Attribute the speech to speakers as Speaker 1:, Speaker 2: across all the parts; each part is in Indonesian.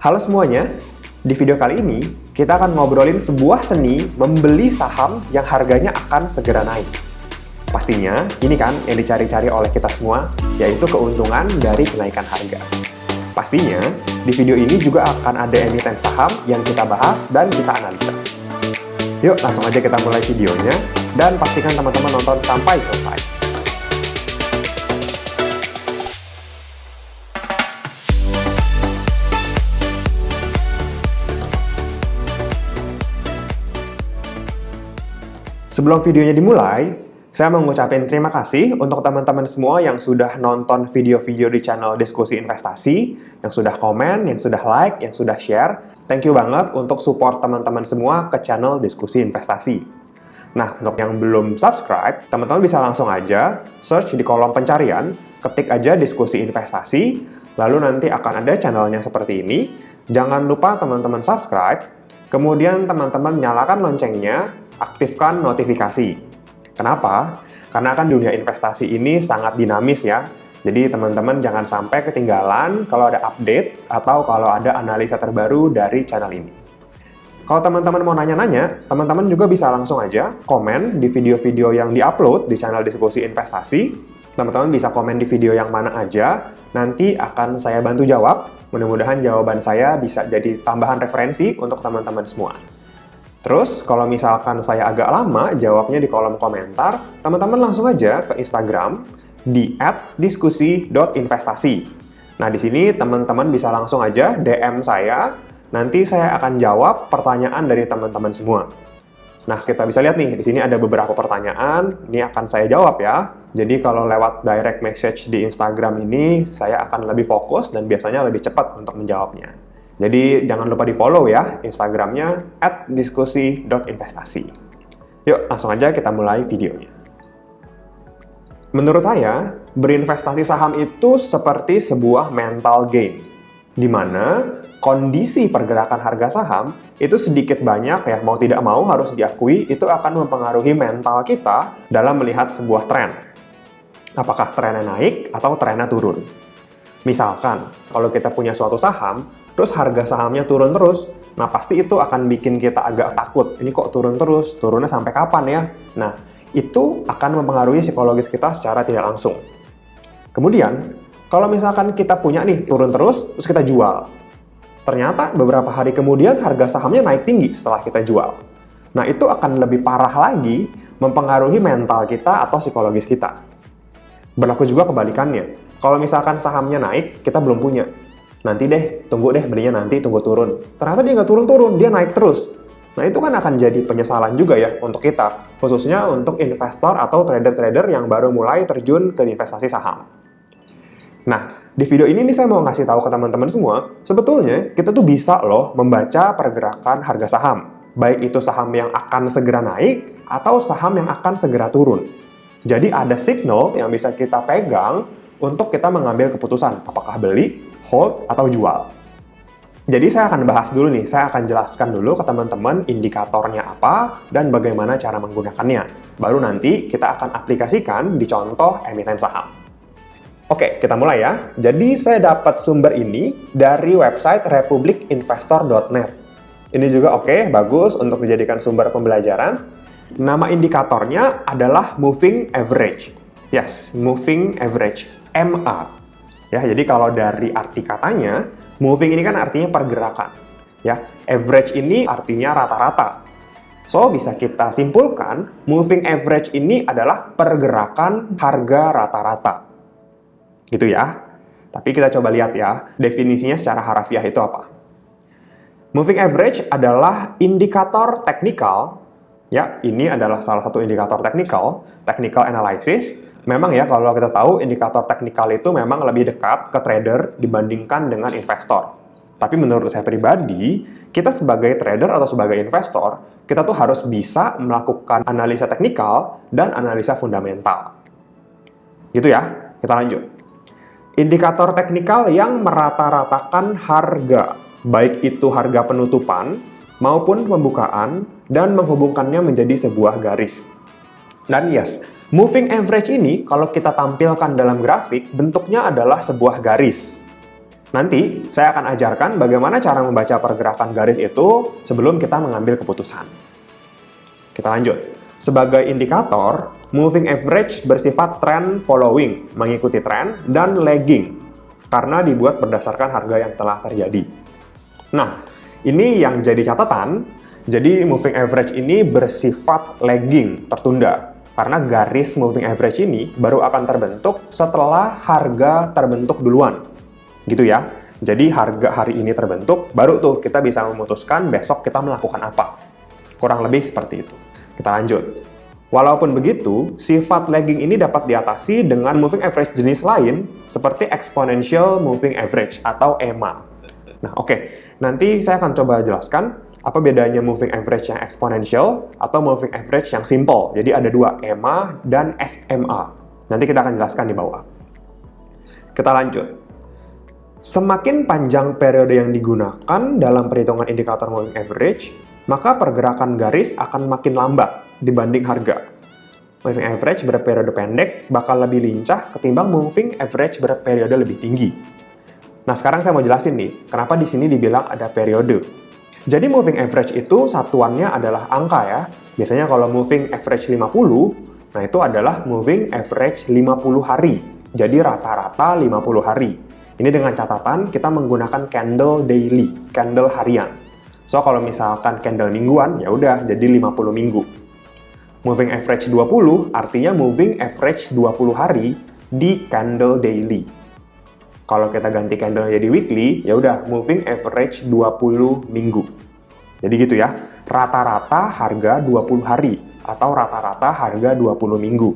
Speaker 1: Halo semuanya, di video kali ini kita akan ngobrolin sebuah seni membeli saham yang harganya akan segera naik. Pastinya ini kan yang dicari-cari oleh kita semua, yaitu keuntungan dari kenaikan harga. Pastinya di video ini juga akan ada emiten saham yang kita bahas dan kita analisa. Yuk langsung aja kita mulai videonya dan pastikan teman-teman nonton sampai selesai. Sebelum videonya dimulai, saya mau ngucapin terima kasih untuk teman-teman semua yang sudah nonton video-video di channel Diskusi Investasi, yang sudah komen, yang sudah like, yang sudah share. Thank you banget untuk support teman-teman semua ke channel Diskusi Investasi. Nah, untuk yang belum subscribe, teman-teman bisa langsung aja search di kolom pencarian, ketik aja Diskusi Investasi, lalu nanti akan ada channelnya seperti ini. Jangan lupa teman-teman subscribe, kemudian teman-teman nyalakan loncengnya, aktifkan notifikasi. Kenapa? Karena kan dunia investasi ini sangat dinamis ya. Jadi teman-teman jangan sampai ketinggalan kalau ada update atau kalau ada analisa terbaru dari channel ini. Kalau teman-teman mau nanya-nanya, teman-teman juga bisa langsung aja komen di video-video yang diupload di channel Diskusi Investasi. Teman-teman bisa komen di video yang mana aja, nanti akan saya bantu jawab. Mudah-mudahan jawaban saya bisa jadi tambahan referensi untuk teman-teman semua. Terus, kalau misalkan saya agak lama jawabnya di kolom komentar, teman-teman langsung aja ke Instagram di @diskusi.investasi. Nah, di sini teman-teman bisa langsung aja DM saya, nanti saya akan jawab pertanyaan dari teman-teman semua. Nah, kita bisa lihat nih, di sini ada beberapa pertanyaan, ini akan saya jawab ya. Jadi, kalau lewat direct message di Instagram ini, saya akan lebih fokus dan biasanya lebih cepat untuk menjawabnya. Jadi jangan lupa di-follow ya Instagramnya @diskusi.investasi. Yuk langsung aja kita mulai videonya. Menurut saya, berinvestasi saham itu seperti sebuah mental game, di mana kondisi pergerakan harga saham itu sedikit banyak ya, mau tidak mau harus diakui itu akan mempengaruhi mental kita dalam melihat sebuah tren. Apakah trennya naik atau trennya turun? Misalkan, kalau kita punya suatu saham, terus harga sahamnya turun terus, nah pasti itu akan bikin kita agak takut. Ini kok turun terus? Turunnya sampai kapan ya? Nah, itu akan mempengaruhi psikologis kita secara tidak langsung. Kemudian, kalau misalkan kita punya nih, turun terus kita jual. Ternyata beberapa hari kemudian harga sahamnya naik tinggi setelah kita jual. Nah, itu akan lebih parah lagi mempengaruhi mental kita atau psikologis kita. Berlaku juga kebalikannya. Kalau misalkan sahamnya naik, kita belum punya. Nanti deh, tunggu deh belinya nanti, tunggu turun. Ternyata dia nggak turun-turun, dia naik terus. Nah, itu kan akan jadi penyesalan juga ya untuk kita. Khususnya untuk investor atau trader-trader yang baru mulai terjun ke investasi saham. Nah, di video ini nih saya mau ngasih tahu ke teman-teman semua, sebetulnya kita tuh bisa loh membaca pergerakan harga saham. Baik itu saham yang akan segera naik, atau saham yang akan segera turun. Jadi ada signal yang bisa kita pegang untuk kita mengambil keputusan apakah beli, hold, atau jual. Jadi saya akan bahas dulu nih, saya akan jelaskan dulu ke teman-teman indikatornya apa dan bagaimana cara menggunakannya. Baru nanti kita akan aplikasikan di contoh emiten saham. Oke, kita mulai ya. Jadi saya dapat sumber ini dari website republicinvestor.net. Ini juga oke, bagus untuk dijadikan sumber pembelajaran. Nama indikatornya adalah moving average. Yes, moving average. MA. Ya, jadi kalau dari arti katanya, moving ini kan artinya pergerakan. Ya, average ini artinya rata-rata. So, bisa kita simpulkan, moving average ini adalah pergerakan harga rata-rata. Gitu ya. Tapi kita coba lihat ya, definisinya secara harafiah itu apa. Moving average adalah indikator teknikal. Ya, ini adalah salah satu indikator technical analysis. Memang ya, kalau kita tahu indikator teknikal itu memang lebih dekat ke trader dibandingkan dengan investor. Tapi menurut saya pribadi, kita sebagai trader atau sebagai investor, kita tuh harus bisa melakukan analisa teknikal dan analisa fundamental. Gitu ya, kita lanjut. Indikator teknikal yang merata-ratakan harga, baik itu harga penutupan maupun pembukaan, dan menghubungkannya menjadi sebuah garis. Dan yes, moving average ini kalau kita tampilkan dalam grafik, bentuknya adalah sebuah garis. Nanti saya akan ajarkan bagaimana cara membaca pergerakan garis itu sebelum kita mengambil keputusan. Kita lanjut. Sebagai indikator, moving average bersifat trend following, mengikuti tren, dan lagging, karena dibuat berdasarkan harga yang telah terjadi. Nah, ini yang jadi catatan, jadi moving average ini bersifat lagging, tertunda, karena garis moving average ini baru akan terbentuk setelah harga terbentuk duluan. Gitu ya. Jadi harga hari ini terbentuk, baru tuh kita bisa memutuskan besok kita melakukan apa. Kurang lebih seperti itu. Kita lanjut. Walaupun begitu, sifat lagging ini dapat diatasi dengan moving average jenis lain seperti exponential moving average atau EMA. Nah, oke. Nanti saya akan coba jelaskan apa bedanya moving average yang exponential atau moving average yang simple. Jadi ada dua, EMA dan SMA. Nanti kita akan jelaskan di bawah. Kita lanjut. Semakin panjang periode yang digunakan dalam perhitungan indikator moving average, maka pergerakan garis akan makin lambat dibanding harga. Moving average berperiode pendek bakal lebih lincah ketimbang moving average berperiode lebih tinggi. Nah, sekarang saya mau jelasin nih, kenapa di sini dibilang ada periode. Jadi moving average itu satuannya adalah angka ya. Biasanya kalau moving average 50, nah itu adalah moving average 50 hari. Jadi rata-rata 50 hari. Ini dengan catatan kita menggunakan candle daily, candle harian. So, kalau misalkan candle mingguan, ya udah jadi 50 minggu. Moving average 20 artinya moving average 20 hari di candle daily. Kalau kita ganti candle jadi weekly, ya udah moving average 20 minggu. Jadi gitu ya, rata-rata harga 20 hari atau rata-rata harga 20 minggu.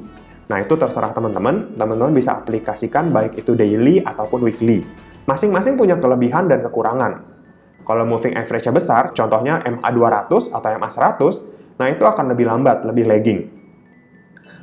Speaker 1: Nah, itu terserah teman-teman. Teman-teman bisa aplikasikan baik itu daily ataupun weekly. Masing-masing punya kelebihan dan kekurangan. Kalau moving average-nya besar, contohnya MA200 atau MA100, nah itu akan lebih lambat, lebih lagging.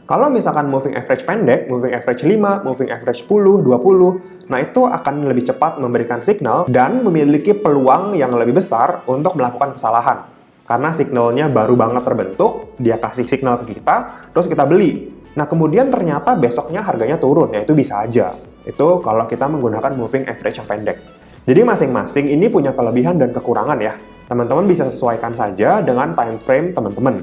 Speaker 1: Kalau misalkan moving average pendek, moving average 5, moving average 10, 20, nah itu akan lebih cepat memberikan signal dan memiliki peluang yang lebih besar untuk melakukan kesalahan. Karena signalnya baru banget terbentuk, dia kasih signal ke kita, terus kita beli. Nah, kemudian ternyata besoknya harganya turun, ya itu bisa aja. Itu kalau kita menggunakan moving average yang pendek. Jadi masing-masing ini punya kelebihan dan kekurangan ya. Teman-teman bisa sesuaikan saja dengan time frame teman-teman.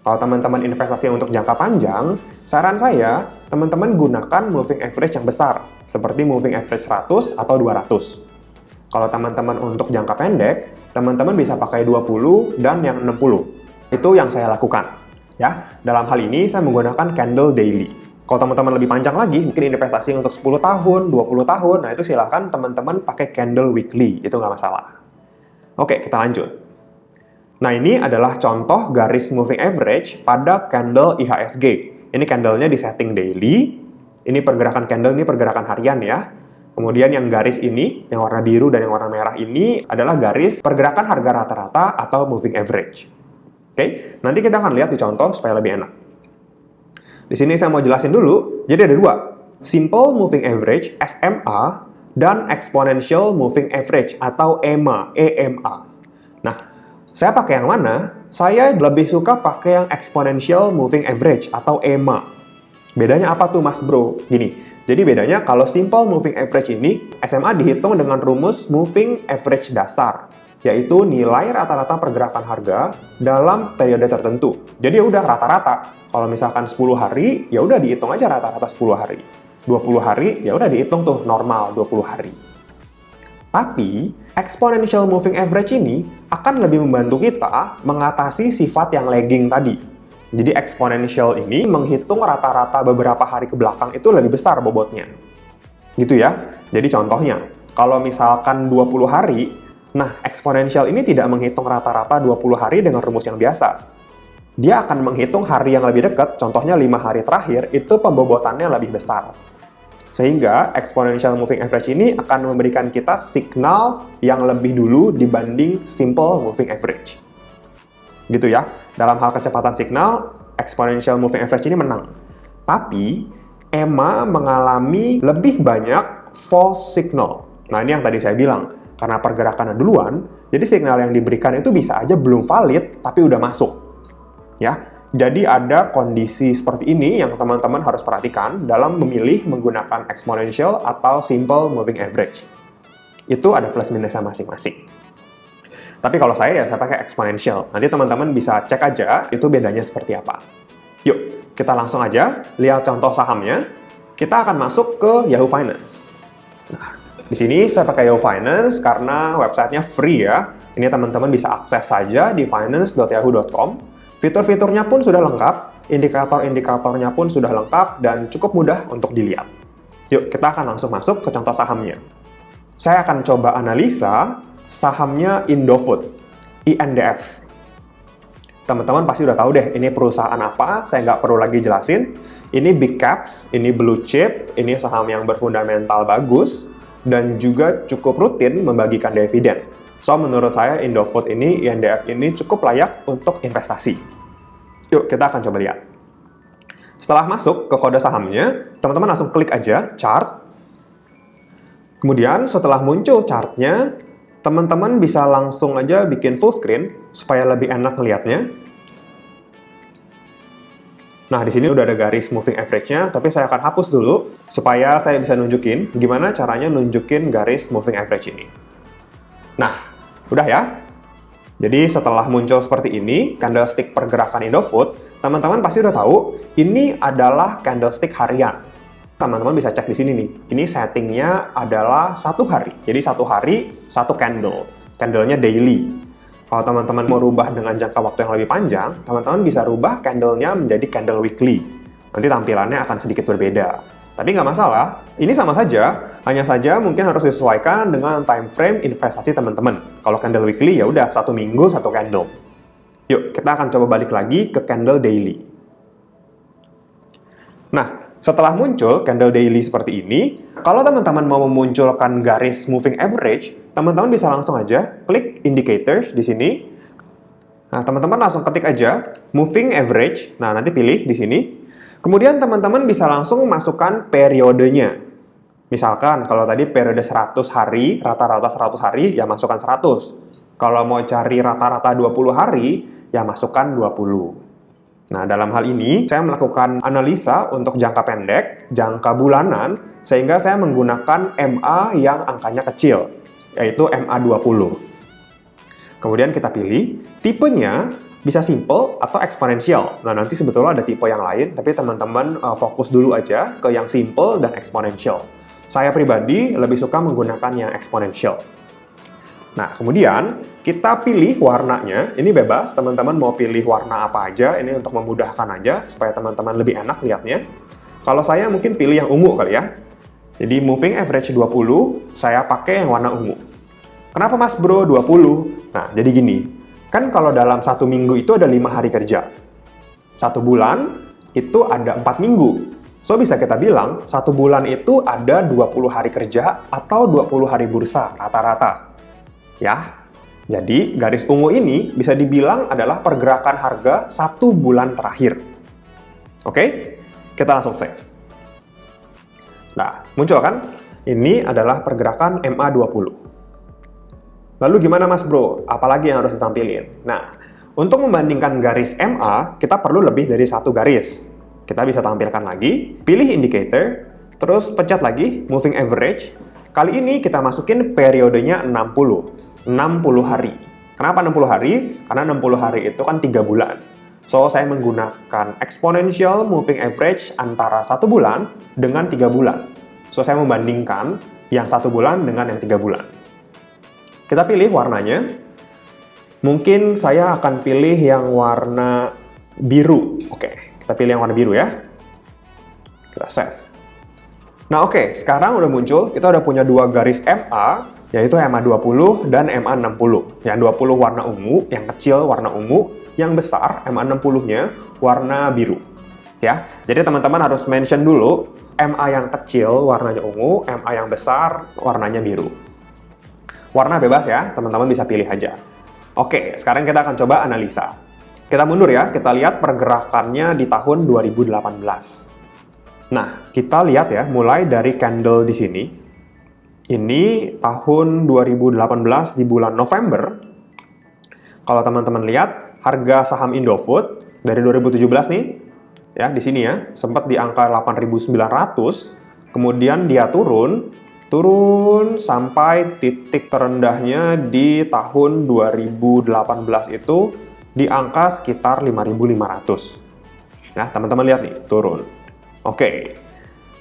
Speaker 1: Kalau teman-teman investasi untuk jangka panjang, saran saya, teman-teman gunakan moving average yang besar, seperti moving average 100 atau 200. Kalau teman-teman untuk jangka pendek, teman-teman bisa pakai 20 dan yang 60. Itu yang saya lakukan. Ya, dalam hal ini saya menggunakan candle daily. Kalau teman-teman lebih panjang lagi, mungkin investasi untuk 10 tahun, 20 tahun, nah itu silahkan teman-teman pakai candle weekly, itu nggak masalah. Oke, kita lanjut. Nah, ini adalah contoh garis moving average pada candle IHSG. Ini candlenya di setting daily, ini pergerakan candle, ini pergerakan harian ya. Kemudian yang garis ini, yang warna biru dan yang warna merah ini adalah garis pergerakan harga rata-rata atau moving average. Oke, nanti kita akan lihat di contoh supaya lebih enak. Di sini saya mau jelasin dulu, jadi ada dua. Simple Moving Average, SMA, dan Exponential Moving Average, atau EMA, EMA. Nah, saya pakai yang mana? Saya lebih suka pakai yang Exponential Moving Average, atau EMA. Bedanya apa tuh, Mas Bro? Gini, jadi bedanya kalau Simple Moving Average ini, SMA dihitung dengan rumus Moving Average dasar, yaitu nilai rata-rata pergerakan harga dalam periode tertentu. Jadi ya udah rata-rata. Kalau misalkan 10 hari, ya udah dihitung aja rata-rata 10 hari. 20 hari, ya udah dihitung tuh normal 20 hari. Tapi, exponential moving average ini akan lebih membantu kita mengatasi sifat yang lagging tadi. Jadi exponential ini menghitung rata-rata beberapa hari ke belakang itu lebih besar bobotnya. Gitu ya. Jadi contohnya, kalau misalkan 20 hari, nah, eksponensial ini tidak menghitung rata-rata 20 hari dengan rumus yang biasa. Dia akan menghitung hari yang lebih dekat, contohnya 5 hari terakhir, itu pembobotannya lebih besar. Sehingga exponential moving average ini akan memberikan kita signal yang lebih dulu dibanding simple moving average. Gitu ya. Dalam hal kecepatan signal, exponential moving average ini menang. Tapi, EMA mengalami lebih banyak false signal. Nah, ini yang tadi saya bilang. Karena pergerakannya duluan, jadi signal yang diberikan itu bisa aja belum valid, tapi udah masuk. Ya, jadi ada kondisi seperti ini yang teman-teman harus perhatikan dalam memilih menggunakan exponential atau simple moving average. itu ada plus minusnya masing-masing. Tapi kalau saya pakai exponential. Nanti teman-teman bisa cek aja itu bedanya seperti apa. Yuk, kita langsung aja lihat contoh sahamnya. Kita akan masuk ke Yahoo Finance. Nah, di sini saya pakai Yahoo Finance karena websitenya free ya. Ini teman-teman bisa akses saja di finance.yahoo.com. Fitur-fiturnya pun sudah lengkap, indikator-indikatornya pun sudah lengkap, dan cukup mudah untuk dilihat. Yuk, kita akan langsung masuk ke contoh sahamnya. Saya akan coba analisa sahamnya Indofood, INDF. Teman-teman pasti udah tahu deh, ini perusahaan apa, saya nggak perlu lagi jelasin. Ini big caps, ini blue chip, ini saham yang berfundamental bagus, dan juga cukup rutin membagikan dividen. So, menurut saya Indofood ini, INDF ini cukup layak untuk investasi. Yuk, kita akan coba lihat. Setelah masuk ke kode sahamnya, teman-teman langsung klik aja chart. Kemudian setelah muncul chartnya, teman-teman bisa langsung aja bikin full screen supaya lebih enak ngelihatnya. Nah, di sini udah ada garis moving average-nya, tapi saya akan hapus dulu supaya saya bisa nunjukin gimana caranya nunjukin garis moving average ini. Nah, udah ya. Jadi setelah muncul seperti ini, candlestick pergerakan Indofood, teman-teman pasti udah tahu ini adalah candlestick harian. Teman-teman bisa cek di sini nih. Ini settingnya adalah 1 hari. Jadi 1 hari, 1 candle. Candlenya daily. Kalau teman-teman mau rubah dengan jangka waktu yang lebih panjang, teman-teman bisa rubah candlenya menjadi candle weekly. Nanti tampilannya akan sedikit berbeda. Tapi nggak masalah, ini sama saja. Hanya saja mungkin harus disesuaikan dengan time frame investasi teman-teman. Kalau candle weekly ya udah 1 minggu 1 candle. Yuk, kita akan coba balik lagi ke candle daily. Nah, setelah muncul candle daily seperti ini, kalau teman-teman mau memunculkan garis moving average, teman-teman bisa langsung aja klik indicators di sini. Nah, teman-teman langsung ketik aja moving average. Nah, nanti pilih di sini. Kemudian teman-teman bisa langsung masukkan periodenya. Misalkan kalau tadi periode 100 hari, rata-rata 100 hari, ya masukkan 100. Kalau mau cari rata-rata 20 hari, ya masukkan 20. Nah, dalam hal ini, saya melakukan analisa untuk jangka pendek, jangka bulanan, sehingga saya menggunakan MA yang angkanya kecil, yaitu MA20. Kemudian kita pilih, tipenya bisa simple atau exponential. Nah, nanti sebetulnya ada tipe yang lain, tapi teman-teman fokus dulu aja ke yang simple dan exponential. Saya pribadi lebih suka menggunakan yang exponential. Nah, kemudian kita pilih warnanya. Ini bebas, teman-teman mau pilih warna apa aja. Ini untuk memudahkan aja, supaya teman-teman lebih enak lihatnya. Kalau saya mungkin pilih yang ungu kali ya. Jadi moving average 20, saya pakai yang warna ungu. Kenapa mas bro 20? Nah, jadi gini. Kan kalau dalam 1 minggu itu ada 5 hari kerja. 1 bulan itu ada 4 minggu. So, bisa kita bilang 1 bulan itu ada 20 hari kerja atau 20 hari bursa rata-rata. Ya, jadi garis ungu ini bisa dibilang adalah pergerakan harga 1 bulan terakhir. Oke, kita langsung save. Nah, muncul kan? Ini adalah pergerakan MA20. Lalu gimana mas bro? Apalagi yang harus ditampilin? Nah, untuk membandingkan garis MA, kita perlu lebih dari 1 garis. Kita bisa tampilkan lagi, pilih indicator, terus pencet lagi moving average. Kali ini kita masukin periodenya 60 hari. Kenapa 60 hari? Karena 60 hari itu kan 3 bulan. So, saya menggunakan exponential moving average antara 1 bulan dengan 3 bulan. So, saya membandingkan yang 1 bulan dengan yang 3 bulan. Kita pilih warnanya. Mungkin saya akan pilih yang warna biru. Oke, kita pilih yang warna biru ya. Kita save. Nah, oke, sekarang udah muncul. Kita udah punya 2 garis MA, yaitu MA20 dan MA60. Yang 20 warna ungu, yang kecil warna ungu, yang besar MA60-nya warna biru. Ya, jadi teman-teman harus mention dulu MA yang kecil warnanya ungu, MA yang besar warnanya biru. Warna bebas ya, teman-teman bisa pilih aja. Oke, sekarang kita akan coba analisa. Kita mundur ya, kita lihat pergerakannya di tahun 2018. Nah, kita lihat ya, mulai dari candle di sini. Ini tahun 2018 di bulan November. Kalau teman-teman lihat, harga saham Indofood dari 2017 nih, ya di sini ya, sempat di angka 8.900, kemudian dia turun turun sampai titik terendahnya di tahun 2018 itu di angka sekitar 5.500. Nah, teman-teman lihat nih, turun. Oke.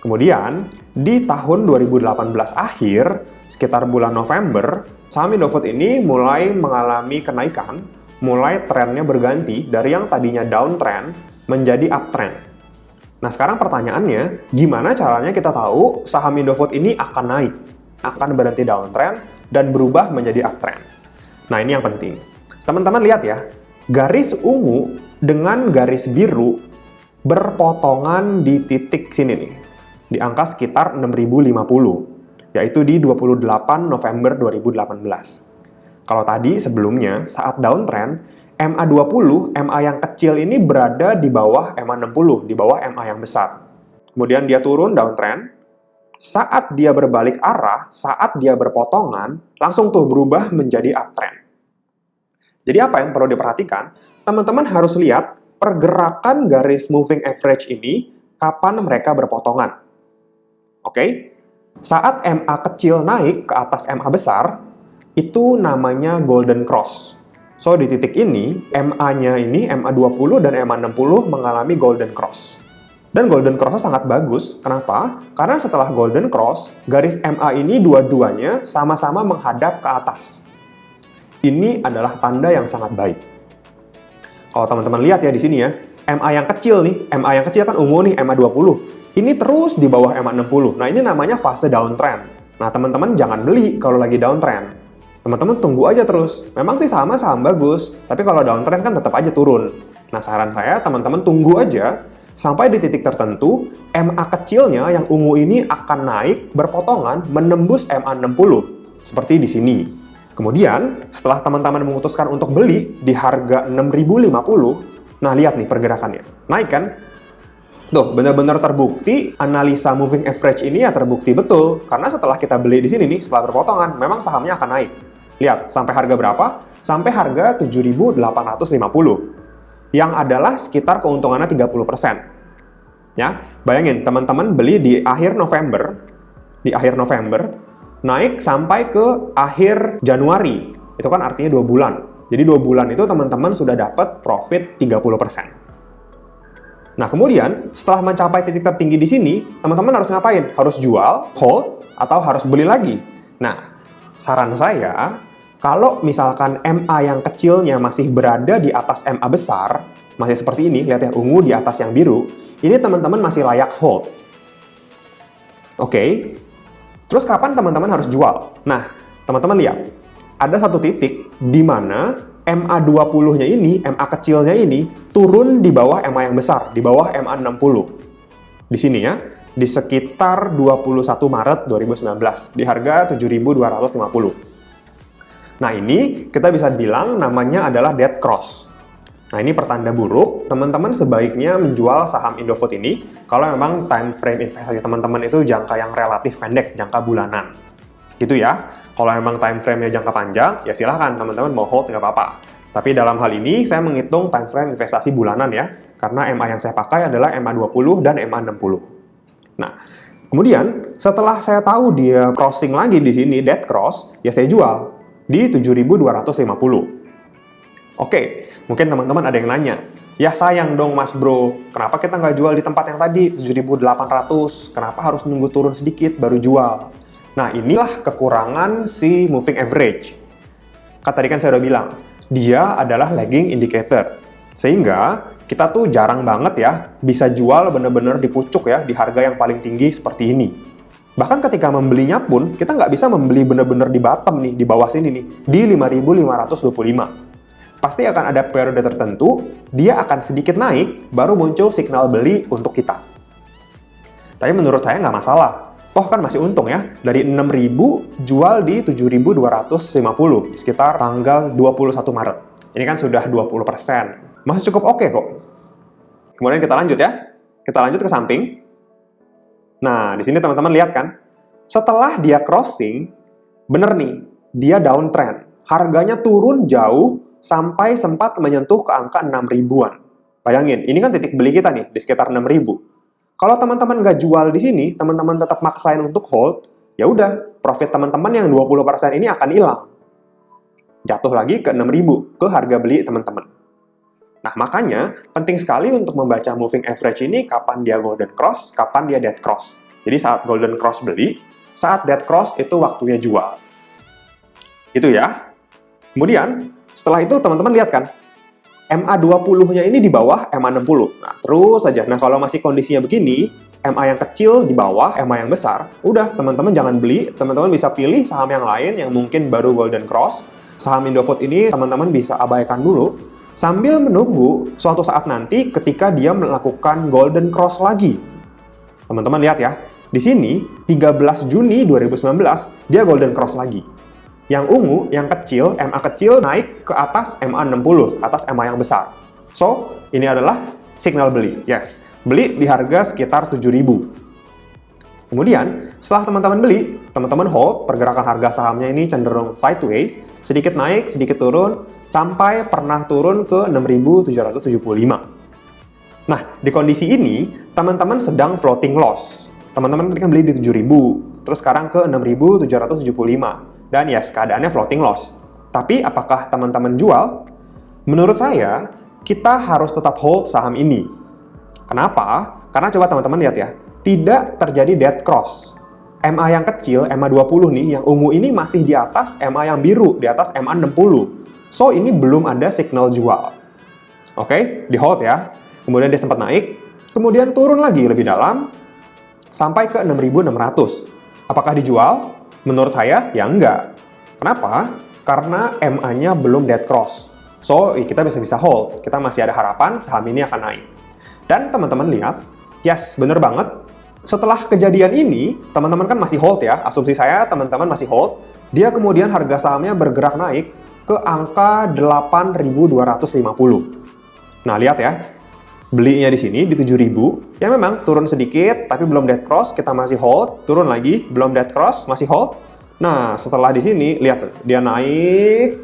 Speaker 1: Kemudian, di tahun 2018 akhir, sekitar bulan November, saham Indofood ini mulai mengalami kenaikan, mulai trennya berganti dari yang tadinya downtrend menjadi uptrend. Nah, sekarang pertanyaannya, gimana caranya kita tahu saham Indofood ini akan naik, akan berhenti downtrend, dan berubah menjadi uptrend? Nah, ini yang penting. Teman-teman lihat ya, garis ungu dengan garis biru berpotongan di titik sini nih, di angka sekitar 6.050, yaitu di 28 November 2018. Kalau tadi sebelumnya, saat downtrend, MA20, MA yang kecil ini berada di bawah MA60, di bawah MA yang besar. Kemudian dia turun downtrend, saat dia berbalik arah, saat dia berpotongan, langsung tuh berubah menjadi uptrend. Jadi apa yang perlu diperhatikan? Teman-teman harus lihat pergerakan garis moving average ini, kapan mereka berpotongan. Oke? Saat MA kecil naik ke atas MA besar, itu namanya golden cross. So, di titik ini, MA-nya ini, MA20 dan MA60 mengalami golden cross. Dan golden cross sangat bagus. Kenapa? Karena setelah golden cross, garis MA ini dua-duanya sama-sama menghadap ke atas. Ini adalah tanda yang sangat baik. Kalau teman-teman lihat ya di sini ya, MA yang kecil nih, MA yang kecil kan ungu nih, MA20. Ini terus di bawah MA60. Nah, ini namanya fase downtrend. Nah, teman-teman jangan beli kalau lagi downtrend. Teman-teman tunggu aja terus. Memang sih saham bagus, tapi kalau downtrend kan tetap aja turun. Nah, saran saya teman-teman tunggu aja sampai di titik tertentu, MA kecilnya yang ungu ini akan naik berpotongan menembus MA60. Seperti di sini. Kemudian, setelah teman-teman memutuskan untuk beli di harga 6.050, nah lihat nih pergerakannya. Naik kan? Tuh, benar-benar terbukti analisa moving average ini ya terbukti betul. Karena setelah kita beli di sini nih, setelah berpotongan, memang sahamnya akan naik. Lihat, sampai harga berapa? Sampai harga 7.850. Yang adalah sekitar keuntungannya 30%. Ya, bayangin teman-teman beli di akhir November, naik sampai ke akhir Januari. Itu kan artinya 2 bulan. Jadi 2 bulan itu teman-teman sudah dapat profit 30%. Nah, kemudian setelah mencapai titik tertinggi di sini, teman-teman harus ngapain? Harus jual, hold, atau harus beli lagi? Nah, saran saya, kalau misalkan MA yang kecilnya masih berada di atas MA besar, masih seperti ini, lihat ya, ungu di atas yang biru, ini teman-teman masih layak hold. Oke? Terus kapan teman-teman harus jual? Nah, teman-teman lihat, ada satu titik di mana MA20-nya ini, MA kecilnya ini, turun di bawah MA yang besar, di bawah MA60. Di sini ya, di sekitar 21 Maret 2019, di harga 7.250. Nah, ini kita bisa bilang namanya adalah dead cross. Nah, ini pertanda buruk, teman-teman sebaiknya menjual saham Indofood ini kalau memang time frame investasi teman-teman itu jangka yang relatif pendek, jangka bulanan. Gitu ya. Kalau memang time frame-nya jangka panjang, ya silahkan teman-teman mau hold nggak apa-apa. Tapi dalam hal ini, saya menghitung time frame investasi bulanan ya, karena MA yang saya pakai adalah MA20 dan MA60. Nah, kemudian setelah saya tahu dia crossing lagi di sini, dead cross, ya saya jual di 7.250. Oke, mungkin teman-teman ada yang nanya, ya sayang dong mas bro, kenapa kita nggak jual di tempat yang tadi, 7.800, kenapa harus nunggu turun sedikit baru jual? Nah, inilah kekurangan si moving average. Tadi kan saya udah bilang, dia adalah lagging indicator. Sehingga kita tuh jarang banget ya bisa jual bener-bener di pucuk ya, di harga yang paling tinggi seperti ini. Bahkan ketika membelinya pun, kita nggak bisa membeli bener-bener di bottom nih, di bawah sini nih, di 5.525. Pasti akan ada periode tertentu, dia akan sedikit naik, baru muncul signal beli untuk kita. Tapi menurut saya nggak masalah. Toh kan masih untung ya, dari 6.000 jual di 7.250, sekitar tanggal 21 Maret. Ini kan sudah 20%. Masih cukup oke kok. Kemudian kita lanjut ya. Kita lanjut ke samping. Nah, di sini teman-teman lihat kan, setelah dia crossing, bener nih, dia downtrend. Harganya turun jauh sampai sempat menyentuh ke angka 6.000-an. Bayangin, ini kan titik beli kita nih, di sekitar 6.000. Kalau teman-teman nggak jual di sini, teman-teman tetap maksain untuk hold, ya udah, profit teman-teman yang 20% ini akan hilang. Jatuh lagi ke 6.000, ke harga beli teman-teman. Nah, makanya penting sekali untuk membaca moving average ini kapan dia golden cross, kapan dia dead cross. Jadi saat golden cross beli, saat dead cross itu waktunya jual. Itu ya. Kemudian, setelah itu teman-teman lihat kan, MA20-nya ini di bawah MA60. Nah, terus saja. Nah, kalau masih kondisinya begini, MA yang kecil di bawah MA yang besar, udah teman-teman jangan beli, teman-teman bisa pilih saham yang lain yang mungkin baru golden cross. Saham Indofood ini teman-teman bisa abaikan dulu, sambil menunggu suatu saat nanti ketika dia melakukan golden cross lagi. Teman-teman lihat ya, di sini 13 Juni 2019, dia golden cross lagi. Yang ungu, yang kecil, MA kecil naik ke atas MA60, atas MA yang besar. So, ini adalah signal beli. Yes, beli di harga sekitar 7.000. Kemudian, setelah teman-teman beli, teman-teman hold, pergerakan harga sahamnya ini cenderung sideways, sedikit naik, sedikit turun, sampai pernah turun ke 6.775. Nah, di kondisi ini, teman-teman sedang floating loss. Teman-teman tadi kan beli di 7.000, terus sekarang ke 6.775. Dan yes, keadaannya floating loss. Tapi apakah teman-teman jual? Menurut saya, kita harus tetap hold saham ini. Kenapa? Karena coba teman-teman lihat ya, tidak terjadi dead cross. MA yang kecil, MA20 nih, yang ungu ini masih di atas MA yang biru, di atas MA60. So, ini belum ada signal jual. Oke, di hold ya. Kemudian dia sempat naik, kemudian turun lagi lebih dalam, sampai ke 6.600. Apakah dijual? Menurut saya, ya enggak. Kenapa? Karena MA-nya belum dead cross. So, kita bisa hold. Kita masih ada harapan saham ini akan naik. Dan teman-teman lihat, yes, bener banget. Setelah kejadian ini, teman-teman kan masih hold ya. Asumsi saya, teman-teman masih hold. Dia kemudian harga sahamnya bergerak naik ke angka 8.250. Nah, lihat ya. Belinya di sini di 7.000, ya memang turun sedikit, tapi belum dead cross, kita masih hold, turun lagi, belum dead cross, masih hold. Nah, setelah di sini, lihat, dia naik,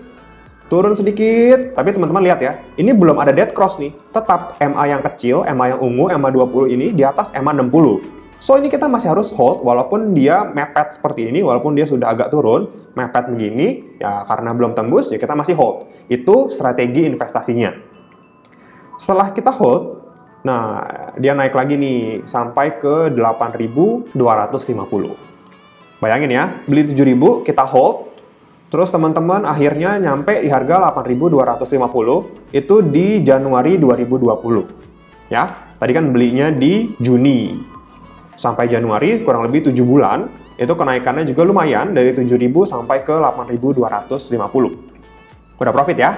Speaker 1: turun sedikit, tapi teman-teman lihat ya, ini belum ada dead cross nih, tetap MA yang kecil, MA yang ungu, MA20 ini di atas MA60. So, ini kita masih harus hold, walaupun dia mepet seperti ini, walaupun dia sudah agak turun, mepet begini, ya karena belum tembus, ya kita masih hold. Itu strategi investasinya. Setelah kita hold, nah dia naik lagi nih sampai ke 8.250. Bayangin ya, beli 7.000, kita hold, terus teman-teman akhirnya nyampe di harga 8.250 itu di Januari 2020. Ya, tadi kan belinya di Juni. Sampai Januari kurang lebih 7 bulan, itu kenaikannya juga lumayan dari 7.000 sampai ke 8.250. Udah profit ya?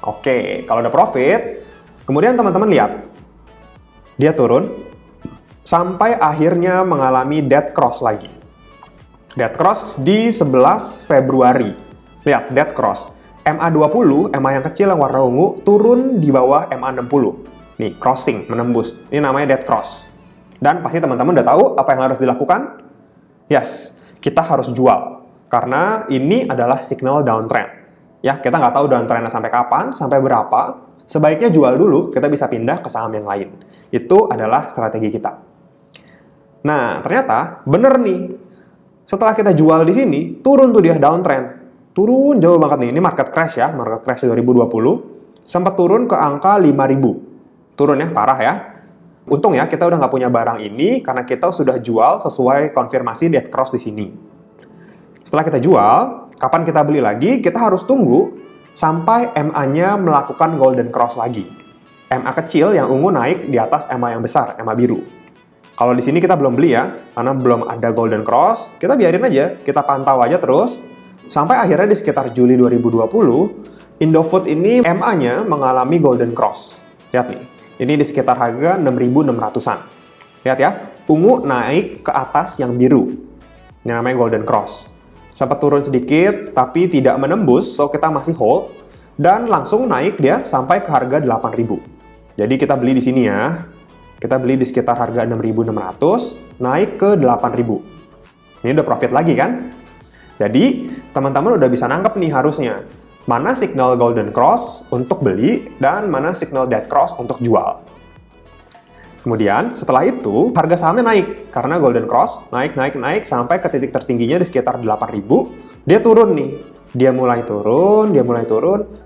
Speaker 1: Oke, kalau udah profit, kemudian teman-teman lihat, dia turun sampai akhirnya mengalami dead cross lagi. Dead cross di 11 Februari. Lihat, dead cross. MA20, MA yang kecil yang warna ungu, turun di bawah MA60. Nih, crossing, menembus. Ini namanya dead cross. Dan pasti teman-teman udah tahu apa yang harus dilakukan? Yes, kita harus jual. Karena ini adalah signal downtrend. Ya, kita nggak tahu downtrendnya sampai kapan, sampai berapa. Sebaiknya jual dulu, kita bisa pindah ke saham yang lain. Itu adalah strategi kita. Nah, ternyata bener nih. Setelah kita jual di sini, turun tuh dia downtrend. Turun jauh banget nih. Ini market crash ya, market crash 2020. Sempat turun ke angka 5.000. Turun ya, parah ya. Untung ya, kita udah nggak punya barang ini karena kita sudah jual sesuai konfirmasi dead cross di sini. Setelah kita jual, kapan kita beli lagi? Kita harus tunggu sampai MA-nya melakukan golden cross lagi. MA kecil yang ungu naik di atas MA yang besar, MA biru. Kalau di sini kita belum beli ya, karena belum ada golden cross, kita biarin aja, kita pantau aja terus, sampai akhirnya di sekitar Juli 2020, Indofood ini MA-nya mengalami golden cross. Lihat nih, ini di sekitar harga 6.600-an. Lihat ya, ungu naik ke atas yang biru. Ini namanya golden cross. Sempat turun sedikit, tapi tidak menembus, so kita masih hold, dan langsung naik dia sampai ke harga 8.000. Jadi kita beli di sini ya, kita beli di sekitar harga 6.600, naik ke 8.000. Ini udah profit lagi kan? Jadi, teman-teman udah bisa nangkep nih harusnya, mana signal golden cross untuk beli, dan mana signal dead cross untuk jual. Kemudian setelah itu harga sahamnya naik karena Golden Cross naik sampai ke titik tertingginya di sekitar 8.000. Dia turun nih. Dia mulai turun.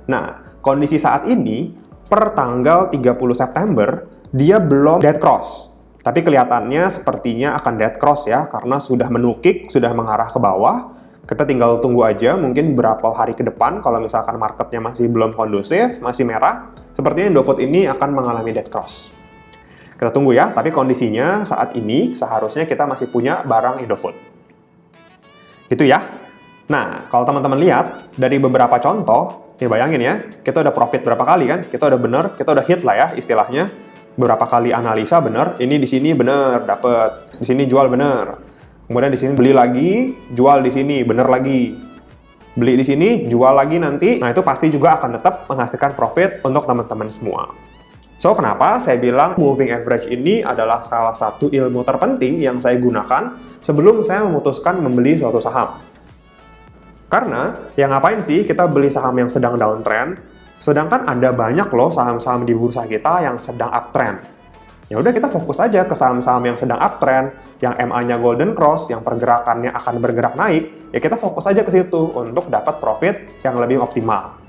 Speaker 1: Nah, kondisi saat ini per tanggal 30 September dia belum dead cross. Tapi kelihatannya sepertinya akan dead cross ya karena sudah menukik, sudah mengarah ke bawah. Kita tinggal tunggu aja mungkin beberapa hari ke depan kalau misalkan marketnya masih belum kondusif, masih merah, sepertinya Indofood ini akan mengalami dead cross. Kita tunggu ya, tapi kondisinya saat ini seharusnya kita masih punya barang Indofood. Gitu ya. Nah, kalau teman-teman lihat dari beberapa contoh, ya bayangin ya, kita udah profit berapa kali kan? Kita udah bener, kita udah hit lah ya istilahnya. Beberapa kali analisa bener, ini di sini bener, dapet. Di sini jual bener. Kemudian di sini beli lagi, jual di sini, bener lagi. Beli di sini, jual lagi nanti. Nah, itu pasti juga akan tetap menghasilkan profit untuk teman-teman semua. So, kenapa saya bilang moving average ini adalah salah satu ilmu terpenting yang saya gunakan sebelum saya memutuskan membeli suatu saham. Karena, ya ngapain sih kita beli saham yang sedang downtrend, sedangkan ada banyak loh saham-saham di bursa kita yang sedang uptrend. Ya udah kita fokus aja ke saham-saham yang sedang uptrend, yang MA-nya Golden Cross, yang pergerakannya akan bergerak naik, ya kita fokus aja ke situ untuk dapat profit yang lebih optimal.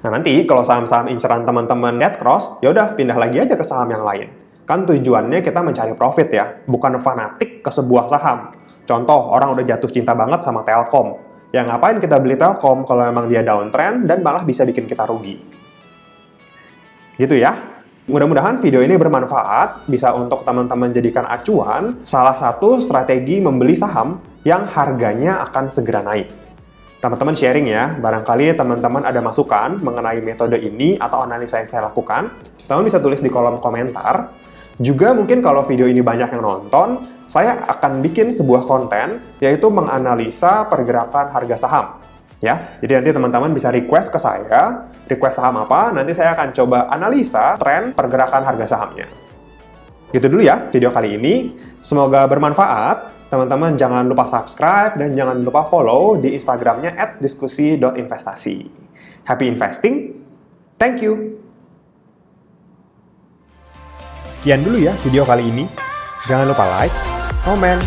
Speaker 1: Nah, nanti kalau saham-saham inceran teman-teman dead cross, ya udah pindah lagi aja ke saham yang lain. Kan tujuannya kita mencari profit ya, bukan fanatik ke sebuah saham. Contoh, orang udah jatuh cinta banget sama Telkom. Ya ngapain kita beli Telkom kalau memang dia downtrend dan malah bisa bikin kita rugi. Gitu ya. Mudah-mudahan video ini bermanfaat, bisa untuk teman-teman jadikan acuan salah satu strategi membeli saham yang harganya akan segera naik. Teman-teman sharing ya, barangkali teman-teman ada masukan mengenai metode ini atau analisa yang saya lakukan, teman bisa tulis di kolom komentar. Juga mungkin kalau video ini banyak yang nonton, saya akan bikin sebuah konten, yaitu menganalisa pergerakan harga saham. Ya, jadi nanti teman-teman bisa request ke saya, request saham apa, nanti saya akan coba analisa tren pergerakan harga sahamnya. Gitu dulu ya video kali ini, semoga bermanfaat. Teman-teman jangan lupa subscribe dan jangan lupa follow di Instagramnya @diskusi.investasi. Happy investing, thank you! Sekian dulu ya video kali ini. Jangan lupa like, comment,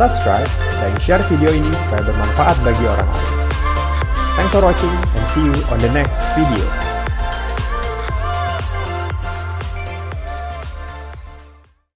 Speaker 1: subscribe, dan share video ini supaya bermanfaat bagi orang lain. Thanks for watching and see you on the next video.